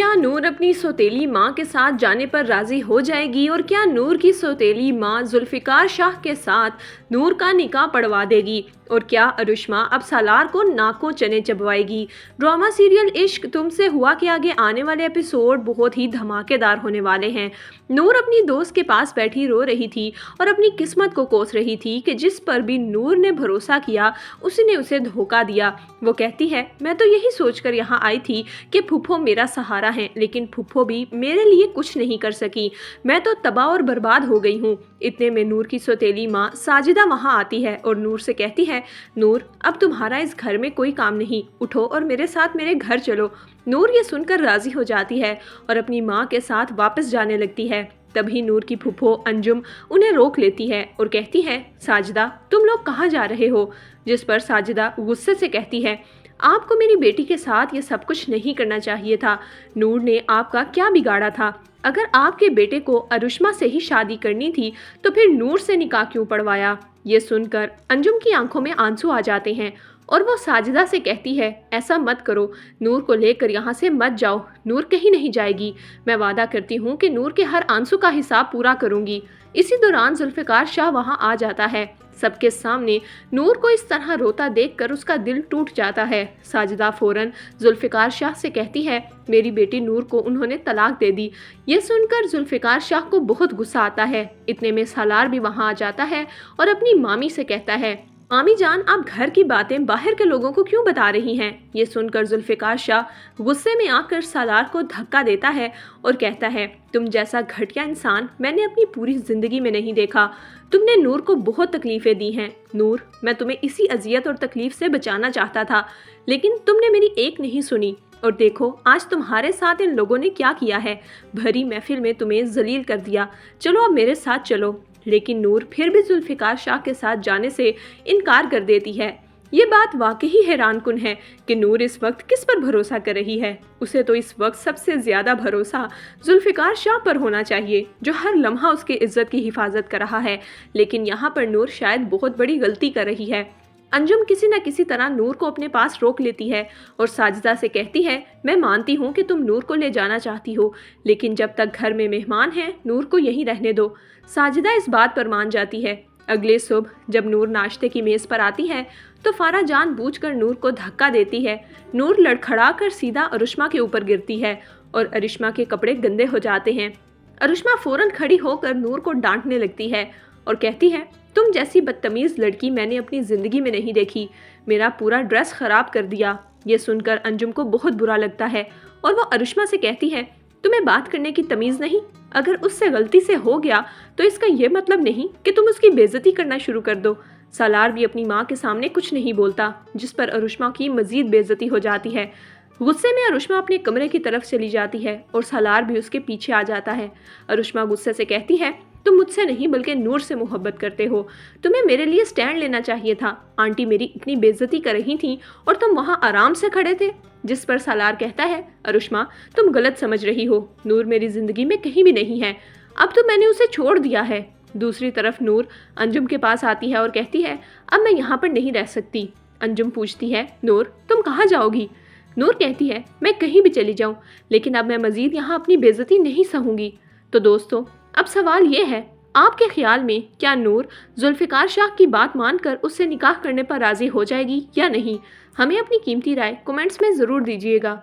क्या नूर अपनी सौतेली माँ के साथ जाने पर राजी हो जाएगी और क्या नूर की सौतेली माँ जुल्फिकार शाह के साथ नूर का निकाह पढ़वा देगी और क्या अरुष्मा अब सालार को नाकों चने चबवाएगी। ड्रामा सीरियल इश्क तुमसे हुआ के आगे आने वाले एपिसोड बहुत ही धमाकेदार होने वाले हैं। नूर अपनी दोस्त के पास बैठी रो रही थी और अपनी किस्मत को कोस रही थी कि जिस पर भी नूर ने भरोसा किया उसने उसे धोखा दिया। वो कहती है, मैं तो यही सोचकर यहाँ आई थी कि फूफो मेरा सहारा है, लेकिन फूफो भी मेरे लिए कुछ नहीं कर सकी। मैं तो तबाह और बर्बाद हो गई हूँ। इतने में नूर की सौतेली माँ साजिदा वहाँ आती है और नूर से कहती है, नूर अब तुम्हारा इस घर में कोई काम नहीं, उठो और मेरे साथ मेरे घर चलो। नूर ये सुनकर राजी हो जाती है और अपनी माँ के साथ वापस जाने लगती है। तभी नूर की फूफो अंजुम उन्हें रोक लेती है और कहती है, साजिदा तुम लोग कहाँ जा रहे हो। जिस पर साजिदा गुस्से से कहती है, आपको मेरी बेटी के साथ ये सब कुछ नहीं करना चाहिए था। नूर ने आपका क्या बिगाड़ा था। अगर आपके बेटे को अरुष्मा से ही शादी करनी थी तो फिर नूर से निकाह क्यों पढ़वाया। ये सुनकर अंजुम की आंखों में आंसू आ जाते हैं और वो साजिदा से कहती है, ऐसा मत करो, नूर को लेकर यहाँ से मत जाओ। नूर कहीं नहीं जाएगी। मैं वादा करती हूँ कि नूर के हर आंसू का हिसाब पूरा करूँगी। इसी दौरान जुल्फिकार शाह वहाँ आ जाता है। सबके सामने नूर को इस तरह रोता देखकर उसका दिल टूट जाता है। साजिदा फौरन जुल्फिकार शाह से कहती है, मेरी बेटी नूर को उन्होंने तलाक दे दी। ये सुनकर जुल्फिकार शाह को बहुत गुस्सा आता है। इतने में सालार भी वहाँ आ जाता है और अपनी मामी से कहता है, मामी जान आप घर की बातें बाहर के लोगों को क्यों बता रही हैं। ये सुनकर जुल्फिकार शाह गुस्से में आकर सालार को धक्का देता है और कहता है, तुम जैसा घटिया इंसान मैंने अपनी पूरी जिंदगी में नहीं देखा। तुमने नूर को बहुत तकलीफें दी हैं। नूर, मैं तुम्हें इसी अजियत और तकलीफ से बचाना चाहता था, लेकिन तुमने मेरी एक नहीं सुनी। और देखो आज तुम्हारे साथ इन लोगों ने क्या किया है। भरी महफिल में तुम्हें जलील कर दिया। चलो अब मेरे साथ चलो। लेकिन नूर फिर भी जुल्फिकार शाह के साथ जाने से इनकार कर देती है। ये बात वाकई हैरानकुन है कि नूर इस वक्त किस पर भरोसा कर रही है। उसे तो इस वक्त सबसे ज्यादा भरोसा जुल्फिकार शाह पर होना चाहिए, जो हर लम्हा उसकी इज्जत की हिफाजत कर रहा है। लेकिन यहाँ पर नूर शायद बहुत बड़ी गलती कर रही है। अंजुम किसी न किसी तरह नूर को अपने पास रोक लेती है और साजिदा से कहती है, मैं मानती हूँ कि तुम नूर को ले जाना चाहती हो, लेकिन जब तक घर में मेहमान हैं नूर को यहीं रहने दो। साजिदा इस बात पर मान जाती है। अगले सुबह जब नूर नाश्ते की मेज़ पर आती है तो फारा जानबूझकर नूर को धक्का देती है। नूर लड़खड़ा कर सीधा अरुष्मा के ऊपर गिरती है और अरुष्मा के कपड़े गंदे हो जाते हैं। अरुष्मा फौरन खड़ी होकर नूर को डांटने लगती है और कहती है, तुम जैसी बदतमीज लड़की मैंने अपनी जिंदगी में नहीं देखी। मेरा पूरा ड्रेस खराब कर दिया। ये सुनकर अंजुम को बहुत बुरा लगता है और वो अरुष्मा से कहती है, तुम्हें बात करने की तमीज नहीं। अगर उससे गलती से हो गया तो इसका ये मतलब नहीं कि तुम उसकी बेइज्जती करना शुरू कर दो। सालार भी अपनी माँ के सामने कुछ नहीं बोलता, जिस पर अरुष्मा की मजीद बेइज्जती हो जाती है। गुस्से में अरुष्मा अपने कमरे की तरफ चली जाती है और सालार भी उसके पीछे आ जाता है। अरुष्मा गुस्से से कहती है, तुम मुझसे नहीं बल्कि नूर से मोहब्बत करते हो। तुम्हें मेरे लिए स्टैंड लेना चाहिए था। आंटी मेरी इतनी बेइज्जती कर रही थी और तुम वहाँ आराम से खड़े थे। जिस पर सालार कहता है, अरुष्मा तुम गलत समझ रही हो। नूर मेरी जिंदगी में कहीं भी नहीं है। अब तो मैंने उसे छोड़ दिया है। दूसरी तरफ नूर अंजुम के पास आती है और कहती है, अब मैं यहाँ पर नहीं रह सकती। अंजुम पूछती है, नूर तुम कहाँ जाओगी। नूर कहती है, मैं कहीं भी चली जाऊँ, लेकिन अब मैं मजीद यहाँ अपनी बेइज्जती नहीं सहूँगी। तो दोस्तों अब सवाल ये है, आपके ख्याल में क्या नूर जुल्फिकार शाह की बात मानकर उससे निकाह करने पर राजी हो जाएगी या नहीं। हमें अपनी कीमती राय कमेंट्स में ज़रूर दीजिएगा।